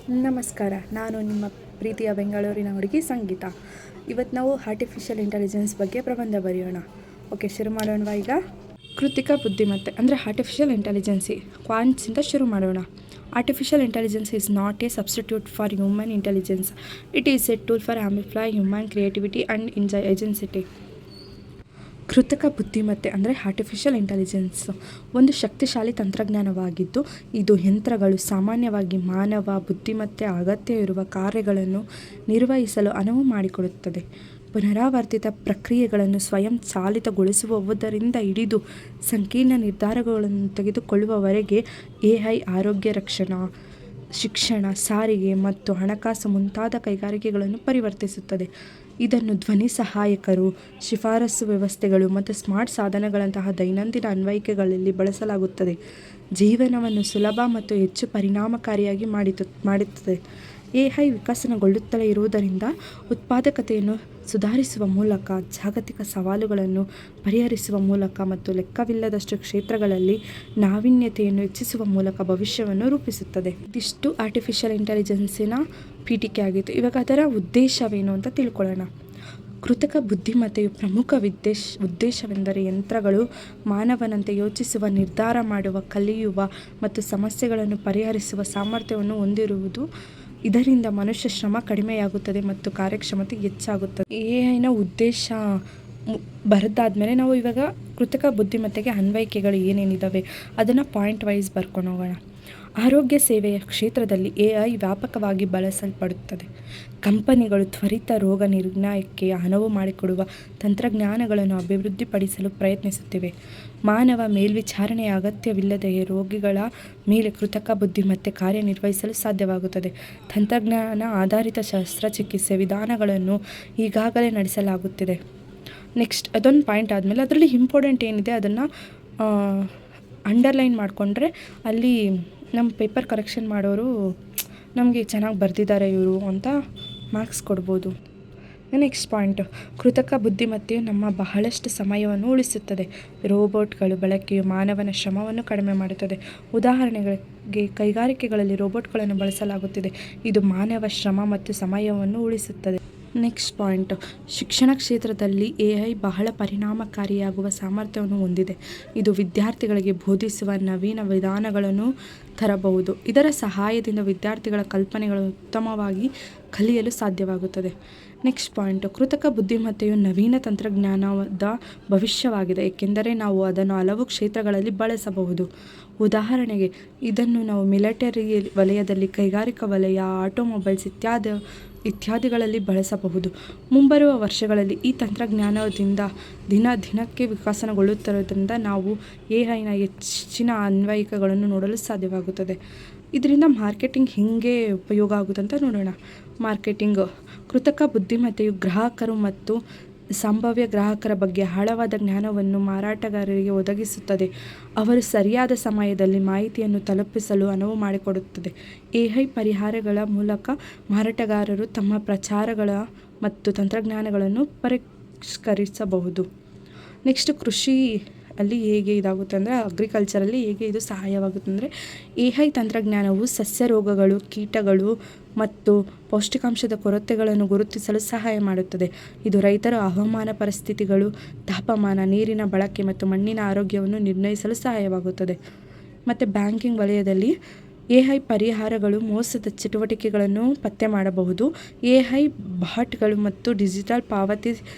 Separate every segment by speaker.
Speaker 1: ನಮಸ್ಕಾರ. ನಾನು ನಿಮ್ಮ ಪ್ರೀತಿಯ ಬೆಂಗಳೂರಿನ ಹುಡುಗಿ ಸಂಗೀತ. ಇವತ್ತು ನಾವು ಆರ್ಟಿಫಿಷಿಯಲ್ ಇಂಟೆಲಿಜೆನ್ಸ್ ಬಗ್ಗೆ ಪ್ರಬಂಧ ಬರೆಯೋಣ. ಓಕೆ, ಶುರು ಮಾಡೋಣವಾ ಈಗ? ಕೃತಿಕ ಬುದ್ಧಿಮತ್ತೆ ಅಂದರೆ ಆರ್ಟಿಫಿಷಿಯಲ್ ಇಂಟೆಲಿಜೆನ್ಸಿ ಕ್ವಾಂಟ್ಸಿಂದ ಶುರು ಮಾಡೋಣ. Artificial intelligence is not a substitute for human intelligence. It is a tool for amplify human creativity and agency. ಕೃತಕ ಬುದ್ಧಿಮತ್ತೆ ಅಂದರೆ ಆರ್ಟಿಫಿಷಿಯಲ್ ಇಂಟೆಲಿಜೆನ್ಸ್ ಒಂದು ಶಕ್ತಿಶಾಲಿ ತಂತ್ರಜ್ಞಾನವಾಗಿದ್ದು, ಇದು ಯಂತ್ರಗಳು ಸಾಮಾನ್ಯವಾಗಿ ಮಾನವ ಬುದ್ಧಿಮತ್ತೆ ಅಗತ್ಯ ಇರುವ ಕಾರ್ಯಗಳನ್ನು ನಿರ್ವಹಿಸಲು ಅನುವು ಮಾಡಿಕೊಡುತ್ತದೆ. ಪುನರಾವರ್ತಿತ ಪ್ರಕ್ರಿಯೆಗಳನ್ನು ಸ್ವಯಂ ಚಾಲಿತಗೊಳಿಸುವುದರಿಂದ ಹಿಡಿದು ಸಂಕೀರ್ಣ ನಿರ್ಧಾರಗಳನ್ನು ತೆಗೆದುಕೊಳ್ಳುವವರೆಗೆ ಎಐ ಆರೋಗ್ಯ ರಕ್ಷಣಾ, ಶಿಕ್ಷಣ, ಸಾರಿಗೆ ಮತ್ತು ಹಣಕಾಸು ಮುಂತಾದ ಕೈಗಾರಿಕೆಗಳನ್ನು ಪರಿವರ್ತಿಸುತ್ತದೆ. ಇದನ್ನು ಧ್ವನಿ ಸಹಾಯಕರು, ಶಿಫಾರಸು ವ್ಯವಸ್ಥೆಗಳು ಮತ್ತು ಸ್ಮಾರ್ಟ್ ಸಾಧನಗಳಂತಹ ದೈನಂದಿನ ಅನ್ವಯಿಕೆಗಳಲ್ಲಿ ಬಳಸಲಾಗುತ್ತದೆ. ಜೀವನವನ್ನು ಸುಲಭ ಮತ್ತು ಹೆಚ್ಚು ಪರಿಣಾಮಕಾರಿಯಾಗಿ ಮಾಡುತ್ತದೆ. ಎಐ ವಿಕಸನಗೊಳ್ಳುತ್ತಲೇ ಇರುವುದರಿಂದ ಉತ್ಪಾದಕತೆಯನ್ನು ಸುಧಾರಿಸುವ ಮೂಲಕ, ಜಾಗತಿಕ ಸವಾಲುಗಳನ್ನು ಪರಿಹರಿಸುವ ಮೂಲಕ ಮತ್ತು ಲೆಕ್ಕವಿಲ್ಲದಷ್ಟು ಕ್ಷೇತ್ರಗಳಲ್ಲಿ ನಾವೀನ್ಯತೆಯನ್ನು ಹೆಚ್ಚಿಸುವ ಮೂಲಕ ಭವಿಷ್ಯವನ್ನು ರೂಪಿಸುತ್ತದೆ. ಇದಿಷ್ಟು ಆರ್ಟಿಫಿಷಿಯಲ್ ಇಂಟೆಲಿಜೆನ್ಸಿನ ಪೀಠಿಕೆ ಆಗಿತ್ತು. ಇವಾಗ ಅದರ ಉದ್ದೇಶವೇನು ಅಂತ ತಿಳ್ಕೊಳ್ಳೋಣ. ಕೃತಕ ಬುದ್ಧಿಮತ್ತೆಯ ಪ್ರಮುಖ ಉದ್ದೇಶವೆಂದರೆ ಯಂತ್ರಗಳು ಮಾನವನಂತೆ ಯೋಚಿಸುವ, ನಿರ್ಧಾರ ಮಾಡುವ, ಕಲಿಯುವ ಮತ್ತು ಸಮಸ್ಯೆಗಳನ್ನು ಪರಿಹರಿಸುವ ಸಾಮರ್ಥ್ಯವನ್ನು ಹೊಂದಿರುವುದು. ಇದರಿಂದ ಮನುಷ್ಯ ಶ್ರಮ ಕಡಿಮೆಯಾಗುತ್ತದೆ ಮತ್ತು ಕಾರ್ಯಕ್ಷಮತೆ ಹೆಚ್ಚಾಗುತ್ತದೆ. ಎಐನ ಉದ್ದೇಶ ಬರೆದಾದ್ಮೇಲೆ ನಾವು ಇವಾಗ ಕೃತಕ ಬುದ್ಧಿಮತ್ತೆಗೆ ಅನ್ವಯಿಕೆಗಳು ಏನೇನಿದ್ದಾವೆ ಅದನ್ನು ಪಾಯಿಂಟ್ ವೈಸ್ ಬರ್ಕೊಂಡು ಹೋಗೋಣ. ಆರೋಗ್ಯ ಸೇವೆಯ ಕ್ಷೇತ್ರದಲ್ಲಿ ಎಐ ವ್ಯಾಪಕವಾಗಿ ಬಳಸಲ್ಪಡುತ್ತದೆ. ಕಂಪನಿಗಳು ತ್ವರಿತ ರೋಗ ನಿರ್ಣಯಕ್ಕೆ ಅನುವು ಮಾಡಿಕೊಡುವ ತಂತ್ರಜ್ಞಾನಗಳನ್ನು ಅಭಿವೃದ್ಧಿಪಡಿಸಲು ಪ್ರಯತ್ನಿಸುತ್ತಿವೆ. ಮಾನವ ಮೇಲ್ವಿಚಾರಣೆಯ ಅಗತ್ಯವಿಲ್ಲದೆಯೇ ರೋಗಿಗಳ ಮೇಲೆ ಕೃತಕ ಬುದ್ಧಿಮತ್ತೆ ಕಾರ್ಯನಿರ್ವಹಿಸಲು ಸಾಧ್ಯವಾಗುತ್ತದೆ. ತಂತ್ರಜ್ಞಾನ ಆಧಾರಿತ ಶಸ್ತ್ರಚಿಕಿತ್ಸೆ ವಿಧಾನಗಳನ್ನು ಈಗಾಗಲೇ ನಡೆಸಲಾಗುತ್ತಿದೆ. ನೆಕ್ಸ್ಟ್ ಅದೊಂದು ಪಾಯಿಂಟ್ ಆದಮೇಲೆ ಅದರಲ್ಲಿ ಇಂಪಾರ್ಟೆಂಟ್ ಏನಿದೆ ಅದನ್ನು ಅಂಡರ್ಲೈನ್ ಮಾಡಿಕೊಂಡ್ರೆ ಅಲ್ಲಿ ನಮ್ಮ ಪೇಪರ್ ಕರೆಕ್ಷನ್ ಮಾಡೋರು ನಮಗೆ ಚೆನ್ನಾಗಿ ಬರೆದಿದ್ದಾರೆ ಇವರು ಅಂತ ಮಾರ್ಕ್ಸ್ ಕೊಡ್ಬೋದು. ನೆಕ್ಸ್ಟ್ ಪಾಯಿಂಟು, ಕೃತಕ ಬುದ್ಧಿಮತ್ತೆಯು ನಮ್ಮ ಬಹಳಷ್ಟು ಸಮಯವನ್ನು ಉಳಿಸುತ್ತದೆ. ರೋಬೋಟ್ಗಳು ಬಳಕೆಯು ಮಾನವನ ಶ್ರಮವನ್ನು ಕಡಿಮೆ ಮಾಡುತ್ತದೆ. ಉದಾಹರಣೆಗೆ, ಕೈಗಾರಿಕೆಗಳಲ್ಲಿ ರೋಬೋಟ್ಗಳನ್ನು ಬಳಸಲಾಗುತ್ತಿದೆ. ಇದು ಮಾನವ ಶ್ರಮ ಮತ್ತು ಸಮಯವನ್ನು ಉಳಿಸುತ್ತದೆ. ನೆಕ್ಸ್ಟ್ ಪಾಯಿಂಟು, ಶಿಕ್ಷಣ ಕ್ಷೇತ್ರದಲ್ಲಿ ಎಐ ಬಹಳ ಪರಿಣಾಮಕಾರಿಯಾಗುವ ಸಾಮರ್ಥ್ಯವನ್ನು ಹೊಂದಿದೆ. ಇದು ವಿದ್ಯಾರ್ಥಿಗಳಿಗೆ ಬೋಧಿಸುವ ನವೀನ ವಿಧಾನಗಳನ್ನು ತರಬಹುದು. ಇದರ ಸಹಾಯದಿಂದ ವಿದ್ಯಾರ್ಥಿಗಳ ಕಲ್ಪನೆಗಳು ಉತ್ತಮವಾಗಿ ಕಲಿಯಲು ಸಾಧ್ಯವಾಗುತ್ತದೆ. ನೆಕ್ಸ್ಟ್ ಪಾಯಿಂಟು, ಕೃತಕ ಬುದ್ಧಿಮತ್ತೆಯು ನವೀನ ತಂತ್ರಜ್ಞಾನದ ಭವಿಷ್ಯವಾಗಿದೆ, ಏಕೆಂದರೆ ನಾವು ಅದನ್ನು ಹಲವು ಕ್ಷೇತ್ರಗಳಲ್ಲಿ ಬಳಸಬಹುದು. ಉದಾಹರಣೆಗೆ, ಇದನ್ನು ನಾವು ಮಿಲಿಟರಿ ವಲಯದಲ್ಲಿ, ಕೈಗಾರಿಕಾ ವಲಯ, ಆಟೋಮೊಬೈಲ್ಸ್ ಇತ್ಯಾದಿಗಳಲ್ಲಿ ಬಳಸಬಹುದು. ಮುಂಬರುವ ವರ್ಷಗಳಲ್ಲಿ ಈ ತಂತ್ರಜ್ಞಾನದಿಂದ ದಿನಕ್ಕೆ ವಿಕಸನಗೊಳ್ಳುತ್ತಿರುವುದರಿಂದ ನಾವು ಎಐನ ಹೆಚ್ಚಿನ ಅನ್ವಯಿಕೆಗಳನ್ನು ನೋಡಲು ಸಾಧ್ಯವಾಗುತ್ತದೆ. ಇದರಿಂದ ಮಾರ್ಕೆಟಿಂಗ್ ಹೇಗೆ ಉಪಯೋಗ ಆಗುತ್ತೆ ಅಂತ ನೋಡೋಣ. ಮಾರ್ಕೆಟಿಂಗ್, ಕೃತಕ ಬುದ್ಧಿಮತ್ತೆಯು ಗ್ರಾಹಕರು ಮತ್ತು ಸಂಭಾವ್ಯ ಗ್ರಾಹಕರ ಬಗ್ಗೆ ಆಳವಾದ ಜ್ಞಾನವನ್ನು ಮಾರಾಟಗಾರರಿಗೆ ಒದಗಿಸುತ್ತದೆ. ಅವರು ಸರಿಯಾದ ಸಮಯದಲ್ಲಿ ಮಾಹಿತಿಯನ್ನು ತಲುಪಿಸಲು ಅನುವು ಮಾಡಿಕೊಡುತ್ತದೆ. ಎಐ ಪರಿಹಾರಗಳ ಮೂಲಕ ಮಾರಾಟಗಾರರು ತಮ್ಮ ಪ್ರಚಾರಗಳ ಮತ್ತು ತಂತ್ರಜ್ಞಾನಗಳನ್ನು ಪರಿಷ್ಕರಿಸಬಹುದು. ನೆಕ್ಸ್ಟ್, ಕೃಷಿ ಅಲ್ಲಿ ಹೇಗೆ ಇದಾಗುತ್ತೆ ಅಂದರೆ, ಅಗ್ರಿಕಲ್ಚರಲ್ಲಿ ಹೇಗೆ ಇದು ಸಹಾಯವಾಗುತ್ತೆ ಅಂದರೆ, ಎಐ ತಂತ್ರಜ್ಞಾನವು ಸಸ್ಯ ರೋಗಗಳು, ಕೀಟಗಳು ಮತ್ತು ಪೌಷ್ಟಿಕಾಂಶದ ಕೊರತೆಗಳನ್ನು ಗುರುತಿಸಲು ಸಹಾಯ ಮಾಡುತ್ತದೆ. ಇದು ರೈತರ ಹವಾಮಾನ ಪರಿಸ್ಥಿತಿಗಳು, ತಾಪಮಾನ, ನೀರಿನ ಬಳಕೆ ಮತ್ತು ಮಣ್ಣಿನ ಆರೋಗ್ಯವನ್ನು ನಿರ್ಣಯಿಸಲು ಸಹಾಯವಾಗುತ್ತದೆ. ಮತ್ತು ಬ್ಯಾಂಕಿಂಗ್ ವಲಯದಲ್ಲಿ ಎಐ ಪರಿಹಾರಗಳು ಮೋಸದ ಚಟುವಟಿಕೆಗಳನ್ನು ಪತ್ತೆ ಮಾಡಬಹುದು. ಎಐ ಬಾಟ್ಗಳು ಮತ್ತು ಡಿಜಿಟಲ್ ಪಾವತಿ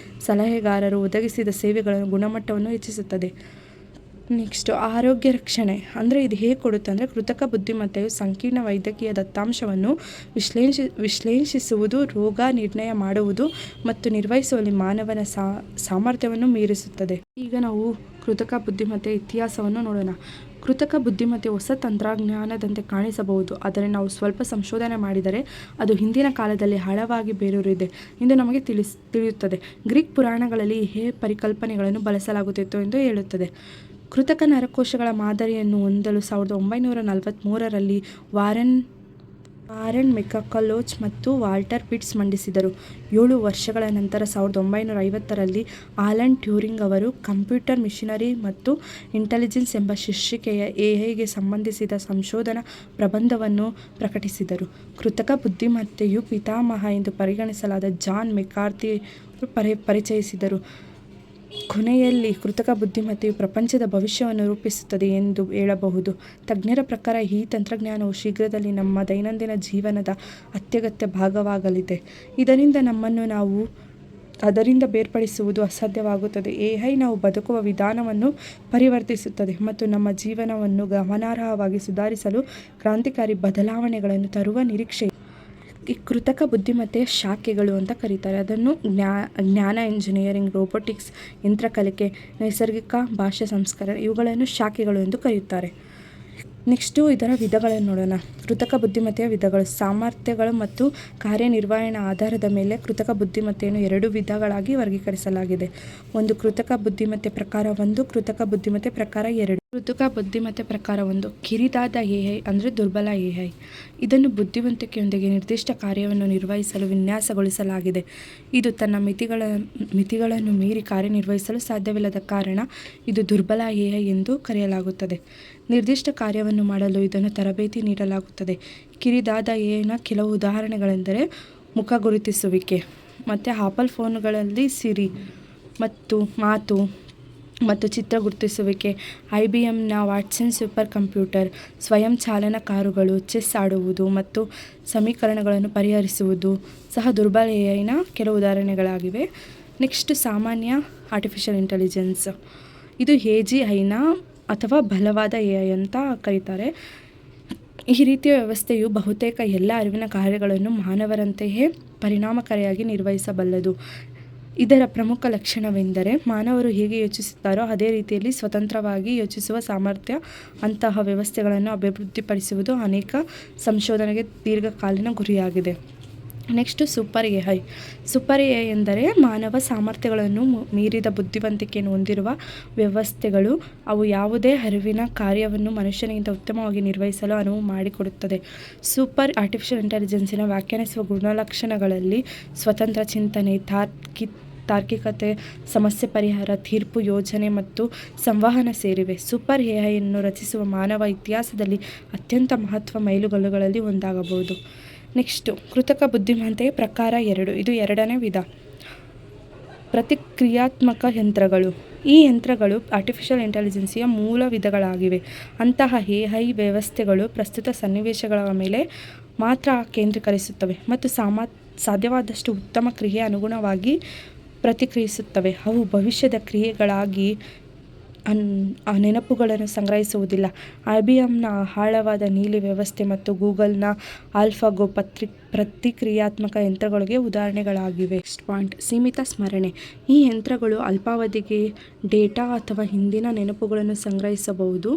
Speaker 1: ಸಲಹೆಗಾರರು ಒದಗಿಸಿದ ಸೇವೆಗಳ ಗುಣಮಟ್ಟವನ್ನು ಹೆಚ್ಚಿಸುತ್ತದೆ. ನೆಕ್ಸ್ಟು, ಆರೋಗ್ಯ ರಕ್ಷಣೆ ಅಂದರೆ ಇದು ಹೇಗೆ ಕೊಡುತ್ತೆ ಅಂದರೆ, ಕೃತಕ ಬುದ್ಧಿಮತ್ತೆಯು ಸಂಕೀರ್ಣ ವೈದ್ಯಕೀಯ ದತ್ತಾಂಶವನ್ನು ವಿಶ್ಲೇಷಿಸುವುದು, ರೋಗ ನಿರ್ಣಯ ಮಾಡುವುದು ಮತ್ತು ನಿರ್ವಹಿಸುವಲ್ಲಿ ಮಾನವನ ಸಾಮರ್ಥ್ಯವನ್ನು ಮೀರಿಸುತ್ತದೆ. ಈಗ ನಾವು ಕೃತಕ ಬುದ್ಧಿಮತ್ತೆಯ ಇತಿಹಾಸವನ್ನು ನೋಡೋಣ. ಕೃತಕ ಬುದ್ಧಿಮತ್ತೆ ಹೊಸ ತಂತ್ರಜ್ಞಾನದಂತೆ ಕಾಣಿಸಬಹುದು, ಆದರೆ ನಾವು ಸ್ವಲ್ಪ ಸಂಶೋಧನೆ ಮಾಡಿದರೆ ಅದು ಹಿಂದಿನ ಕಾಲದಲ್ಲಿ ಆಳವಾಗಿ ಬೇರೂರಿದೆ ಎಂದು ನಮಗೆ ತಿಳಿಯುತ್ತದೆ. ಗ್ರೀಕ್ ಪುರಾಣಗಳಲ್ಲಿ ಎಐ ಪರಿಕಲ್ಪನೆಗಳನ್ನು ಬಳಸಲಾಗುತ್ತಿತ್ತು ಎಂದು ಹೇಳುತ್ತದೆ. ಕೃತಕ ನರಕೋಶಗಳ ಮಾದರಿಯನ್ನು ಹೊಂದಲು 1943ರಲ್ಲಿ ವಾರೆನ್ ಆರನ್ ಮೆಕಾಕಲೋಚ್ ಮತ್ತು ವಾಲ್ಟರ್ ಪಿಟ್ಸ್ ಮಂಡಿಸಿದರು. 7 ವರ್ಷಗಳ ನಂತರ 1950ರಲ್ಲಿ ಆಲನ್ ಟ್ಯೂರಿಂಗ್ ಅವರು ಕಂಪ್ಯೂಟರ್ ಮಿಷನರಿ ಮತ್ತು ಇಂಟೆಲಿಜೆನ್ಸ್ ಎಂಬ ಶೀರ್ಷಿಕೆಯ ಎಐಗೆ ಸಂಬಂಧಿಸಿದ ಸಂಶೋಧನಾ ಪ್ರಬಂಧವನ್ನು ಪ್ರಕಟಿಸಿದರು. ಕೃತಕ ಬುದ್ಧಿಮತ್ತೆಯು ಪಿತಾಮಹ ಎಂದು ಪರಿಗಣಿಸಲಾದ ಜಾನ್ ಮೆಕಾರ್ಥಿ ಪರಿಚಯಿಸಿದರು. ಕೊನೆಯಲ್ಲಿ ಕೃತಕ ಬುದ್ಧಿಮತ್ತೆಯು ಪ್ರಪಂಚದ ಭವಿಷ್ಯವನ್ನು ರೂಪಿಸುತ್ತದೆ ಎಂದು ಹೇಳಬಹುದು. ತಜ್ಞರ ಪ್ರಕಾರ ಈ ತಂತ್ರಜ್ಞಾನವು ಶೀಘ್ರದಲ್ಲೇ ನಮ್ಮ ದೈನಂದಿನ ಜೀವನದ ಅತ್ಯಗತ್ಯ ಭಾಗವಾಗಲಿದೆ. ಇದರಿಂದ ನಮ್ಮನ್ನು ನಾವು ಅದರಿಂದ ಬೇರ್ಪಡಿಸುವುದು ಅಸಾಧ್ಯವಾಗುತ್ತದೆ. ಎಐ ನಾವು ಬದುಕುವ ವಿಧಾನವನ್ನು ಪರಿವರ್ತಿಸುತ್ತದೆ ಮತ್ತು ನಮ್ಮ ಜೀವನವನ್ನು ಗಮನಾರ್ಹವಾಗಿ ಸುಧಾರಿಸಲು ಕ್ರಾಂತಿಕಾರಿ ಬದಲಾವಣೆಗಳನ್ನು ತರುವ ನಿರೀಕ್ಷೆ. ಈ ಕೃತಕ ಬುದ್ಧಿಮತ್ತೆಯ ಶಾಖೆಗಳು ಅಂತ ಕರೀತಾರೆ. ಅದನ್ನು ಜ್ಞಾನ ಇಂಜಿನಿಯರಿಂಗ್, ರೋಬೋಟಿಕ್ಸ್, ಯಂತ್ರಕಲಿಕೆ, ನೈಸರ್ಗಿಕ ಭಾಷಾ ಸಂಸ್ಕರಣೆ ಇವುಗಳನ್ನು ಶಾಖೆಗಳು ಎಂದು ಕರೆಯುತ್ತಾರೆ. ನೆಕ್ಸ್ಟು ಇದರ ವಿಧಗಳನ್ನು ನೋಡೋಣ. ಕೃತಕ ಬುದ್ಧಿಮತ್ತೆಯ ವಿಧಗಳು. ಸಾಮರ್ಥ್ಯಗಳು ಮತ್ತು ಕಾರ್ಯನಿರ್ವಹಣಾ ಆಧಾರದ ಮೇಲೆ ಕೃತಕ ಬುದ್ಧಿಮತ್ತೆಯನ್ನು 2 ವಿಧಗಳಾಗಿ ವರ್ಗೀಕರಿಸಲಾಗಿದೆ. ಒಂದು ಕೃತಕ ಬುದ್ಧಿಮತ್ತೆ ಪ್ರಕಾರ 1, ಕೃತಕ ಬುದ್ಧಿಮತ್ತೆ ಪ್ರಕಾರ 2. ಕೃತಕ ಬುದ್ಧಿಮತ್ತೆ ಪ್ರಕಾರ 1 ಕಿರಿದಾದ ಎಐ ಅಂದರೆ ದುರ್ಬಲ ಎಐ. ಇದನ್ನು ಬುದ್ಧಿವಂತಿಕೆಯೊಂದಿಗೆ ನಿರ್ದಿಷ್ಟ ಕಾರ್ಯವನ್ನು ನಿರ್ವಹಿಸಲು ವಿನ್ಯಾಸಗೊಳಿಸಲಾಗಿದೆ. ಇದು ತನ್ನ ಮಿತಿಗಳನ್ನು ಮೀರಿ ಕಾರ್ಯನಿರ್ವಹಿಸಲು ಸಾಧ್ಯವಿಲ್ಲದ ಕಾರಣ ಇದು ದುರ್ಬಲ ಎಐ ಎಂದು ಕರೆಯಲಾಗುತ್ತದೆ. ನಿರ್ದಿಷ್ಟ ಕಾರ್ಯವನ್ನು ಮಾಡಲು ಇದನ್ನು ತರಬೇತಿ ನೀಡಲಾಗುತ್ತದೆ. ಕಿರಿದಾದ ಎಐನ ಕೆಲವು ಉದಾಹರಣೆಗಳೆಂದರೆ ಮುಖ ಗುರುತಿಸುವಿಕೆ ಮತ್ತು ಆಪಲ್ ಫೋನುಗಳಲ್ಲಿ ಸಿರಿ ಮತ್ತು ಮಾತು ಮತ್ತು ಚಿತ್ರ ಗುರುತಿಸುವಿಕೆ, IBMನ ವಾಟ್ಸನ್ ಸೂಪರ್ ಕಂಪ್ಯೂಟರ್, ಸ್ವಯಂ ಚಾಲನಾ ಕಾರುಗಳು, ಚೆಸ್ ಆಡುವುದು ಮತ್ತು ಸಮೀಕರಣಗಳನ್ನು ಪರಿಹರಿಸುವುದು ಸಹ ದುರ್ಬಲ ಎಐನ ಕೆಲವು ಉದಾಹರಣೆಗಳಾಗಿವೆ. ನೆಕ್ಸ್ಟ್ ಸಾಮಾನ್ಯ ಆರ್ಟಿಫಿಷಿಯಲ್ ಇಂಟೆಲಿಜೆನ್ಸ್. ಇದು AGIನ ಅಥವಾ ಬಲವಾದ ಎಐ ಅಂತ ಕರೀತಾರೆ. ಈ ರೀತಿಯ ವ್ಯವಸ್ಥೆಯು ಬಹುತೇಕ ಎಲ್ಲ ಅರಿವಿನ ಕಾರ್ಯಗಳನ್ನು ಮಾನವರಂತೆಯೇ ಪರಿಣಾಮಕಾರಿಯಾಗಿ ನಿರ್ವಹಿಸಬಲ್ಲದು. ಇದರ ಪ್ರಮುಖ ಲಕ್ಷಣವೆಂದರೆ ಮಾನವರು ಹೇಗೆ ಯೋಚಿಸುತ್ತಾರೋ ಅದೇ ರೀತಿಯಲ್ಲಿ ಸ್ವತಂತ್ರವಾಗಿ ಯೋಚಿಸುವ ಸಾಮರ್ಥ್ಯ. ಅಂತಹ ವ್ಯವಸ್ಥೆಗಳನ್ನು ಅಭಿವೃದ್ಧಿಪಡಿಸುವುದು ಅನೇಕ ಸಂಶೋಧನೆಗೆ ದೀರ್ಘಕಾಲೀನ ಗುರಿಯಾಗಿದೆ. Next super AI. Super AI ಎಂದರೆ ಮಾನವ ಸಾಮರ್ಥ್ಯಗಳನ್ನು ಮೀರಿದ ಬುದ್ಧಿವಂತಿಕೆಯನ್ನು ಹೊಂದಿರುವ ವ್ಯವಸ್ಥೆಗಳು. ಅವು ಯಾವುದೇ ಅರಿವಿನ ಕಾರ್ಯವನ್ನು ಮನುಷ್ಯನಿಗಿಂತ ಉತ್ತಮವಾಗಿ ನಿರ್ವಹಿಸಲು ಅನುವು ಮಾಡಿಕೊಡುತ್ತದೆ. ಸೂಪರ್ ಆರ್ಟಿಫಿಷಿಯಲ್ ಇಂಟೆಲಿಜೆನ್ಸಿನ ವ್ಯಾಖ್ಯಾನಿಸುವ ಗುಣಲಕ್ಷಣಗಳಲ್ಲಿ ಸ್ವತಂತ್ರ ಚಿಂತನೆ, ತಾರ್ಕಿಕತೆ, ಸಮಸ್ಯೆ ಪರಿಹಾರ, ತೀರ್ಪು, ಯೋಜನೆ ಮತ್ತು ಸಂವಹನ ಸೇರಿವೆ. ಸೂಪರ್ ಎಐಯನ್ನು ರಚಿಸುವ ಮಾನವ ಇತಿಹಾಸದಲ್ಲಿ ಅತ್ಯಂತ ಮಹತ್ವ ಮೈಲುಗಲ್ಲುಗಳಲ್ಲಿ ಒಂದಾಗಬಹುದು. ನೆಕ್ಸ್ಟು ಕೃತಕ ಬುದ್ಧಿಮತ್ತೆಯ ಪ್ರಕಾರ 2. ಇದು 2ನೇ ವಿಧ. ಪ್ರತಿಕ್ರಿಯಾತ್ಮಕ ಯಂತ್ರಗಳು. ಈ ಯಂತ್ರಗಳು ಆರ್ಟಿಫಿಷಿಯಲ್ ಇಂಟೆಲಿಜೆನ್ಸಿಯ ಮೂಲ ವಿಧಗಳಾಗಿವೆ. ಅಂತಹ ಎಐ ವ್ಯವಸ್ಥೆಗಳು ಪ್ರಸ್ತುತ ಸನ್ನಿವೇಶಗಳ ಮೇಲೆ ಮಾತ್ರ ಕೇಂದ್ರೀಕರಿಸುತ್ತವೆ ಮತ್ತು ಸಾಧ್ಯವಾದಷ್ಟು ಉತ್ತಮ ಕ್ರಿಯೆಗೆ ಅನುಗುಣವಾಗಿ ಪ್ರತಿಕ್ರಿಯಿಸುತ್ತವೆ. ಅವು ಭವಿಷ್ಯದ ಕ್ರಿಯೆಗಳಾಗಿ ನೆನಪುಗಳನ್ನು ಸಂಗ್ರಹಿಸುವುದಿಲ್ಲ. IBMನ ಆಳವಾದ ನೀಲಿ ವ್ಯವಸ್ಥೆ ಮತ್ತು ಗೂಗಲ್ನ ಆಲ್ಫಾಗೋ ಪ್ರತಿಕ್ರಿಯಾತ್ಮಕ ಯಂತ್ರಗಳಿಗೆ ಉದಾಹರಣೆಗಳಾಗಿವೆ. ನೆಕ್ಸ್ಟ್ ಪಾಯಿಂಟ್ ಸೀಮಿತ ಸ್ಮರಣೆ. ಈ ಯಂತ್ರಗಳು ಅಲ್ಪಾವಧಿಗೆ ಡೇಟಾ ಅಥವಾ ಹಿಂದಿನ ನೆನಪುಗಳನ್ನು ಸಂಗ್ರಹಿಸಬಹುದು.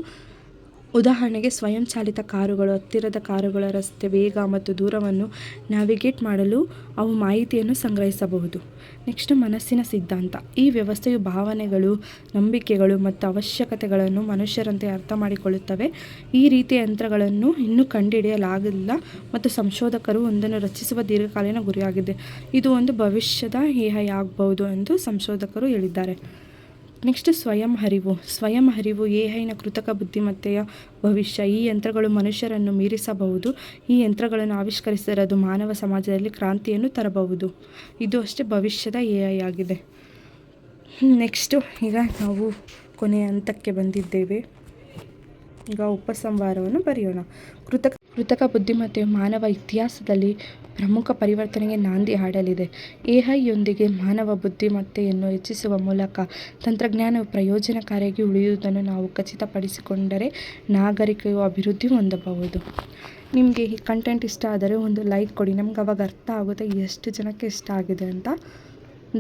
Speaker 1: ಉದಾಹರಣೆಗೆ ಸ್ವಯಂಚಾಲಿತ ಕಾರುಗಳು. ಹತ್ತಿರದ ಕಾರುಗಳ ರಸ್ತೆ, ವೇಗ ಮತ್ತು ದೂರವನ್ನು ನ್ಯಾವಿಗೇಟ್ ಮಾಡಲು ಅವು ಮಾಹಿತಿಯನ್ನು ಸಂಗ್ರಹಿಸಬಹುದು. ನೆಕ್ಸ್ಟ್ ಮನಸ್ಸಿನ ಸಿದ್ಧಾಂತ. ಈ ವ್ಯವಸ್ಥೆಯು ಭಾವನೆಗಳು, ನಂಬಿಕೆಗಳು ಮತ್ತು ಅವಶ್ಯಕತೆಗಳನ್ನು ಮನುಷ್ಯರಂತೆ ಅರ್ಥ ಮಾಡಿಕೊಳ್ಳುತ್ತವೆ. ಈ ರೀತಿಯ ಯಂತ್ರಗಳನ್ನು ಇನ್ನೂ ಕಂಡುಹಿಡಿಯಲಾಗಿಲ್ಲ ಮತ್ತು ಸಂಶೋಧಕರು ಒಂದನ್ನು ರಚಿಸುವ ದೀರ್ಘಕಾಲೀನ ಗುರಿಯಾಗಿದೆ. ಇದು ಒಂದು ಭವಿಷ್ಯದ ಎಐ ಆಗಬಹುದು ಎಂದು ಸಂಶೋಧಕರು ಹೇಳಿದ್ದಾರೆ. ನೆಕ್ಸ್ಟ್ ಸ್ವಯಂ ಅರಿವು ಎಐನ ಕೃತಕ ಬುದ್ಧಿಮತ್ತೆಯ ಭವಿಷ್ಯ. ಈ ಯಂತ್ರಗಳು ಮನುಷ್ಯರನ್ನು ಮೀರಿಸಬಹುದು. ಈ ಯಂತ್ರಗಳನ್ನು ಆವಿಷ್ಕರಿಸಿದರೆ ಅದು ಮಾನವ ಸಮಾಜದಲ್ಲಿ ಕ್ರಾಂತಿಯನ್ನು ತರಬಹುದು. ಇದು ಅಷ್ಟೇ ಭವಿಷ್ಯದ ಎಐ ಆಗಿದೆ. ನೆಕ್ಸ್ಟು ಈಗ ನಾವು ಕೊನೆಯ ಹಂತಕ್ಕೆ ಬಂದಿದ್ದೇವೆ. ಈಗ ಉಪಸಂಹಾರವನ್ನು ಬರೆಯೋಣ. ಕೃತಕ ಬುದ್ಧಿಮತ್ತೆಯು ಮಾನವ ಇತಿಹಾಸದಲ್ಲಿ ಪ್ರಮುಖ ಪರಿವರ್ತನೆಗೆ ನಾಂದಿ ಹಾಡಲಿದೆ. ಎಐಯೊಂದಿಗೆ ಮಾನವ ಬುದ್ಧಿಮತ್ತೆಯನ್ನು ಹೆಚ್ಚಿಸುವ ಮೂಲಕ ತಂತ್ರಜ್ಞಾನವು ಪ್ರಯೋಜನಕಾರಿಯಾಗಿ ಉಳಿಯುವುದನ್ನು ನಾವು ಖಚಿತಪಡಿಸಿಕೊಂಡರೆ ನಾಗರಿಕತೆಯು ಅಭಿವೃದ್ಧಿ ಹೊಂದಬಹುದು. ನಿಮಗೆ ಈ ಕಂಟೆಂಟ್ ಇಷ್ಟ ಆದರೆ ಒಂದು ಲೈಕ್ ಕೊಡಿ. ನಮ್ಗೆ ಅವಾಗ ಅರ್ಥ ಆಗುತ್ತೆ ಎಷ್ಟು ಜನಕ್ಕೆ ಇಷ್ಟ ಆಗಿದೆ ಅಂತ.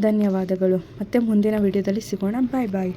Speaker 1: ಧನ್ಯವಾದಗಳು. ಮತ್ತೆ ಮುಂದಿನ ವಿಡಿಯೋದಲ್ಲಿ ಸಿಗೋಣ. ಬಾಯ್.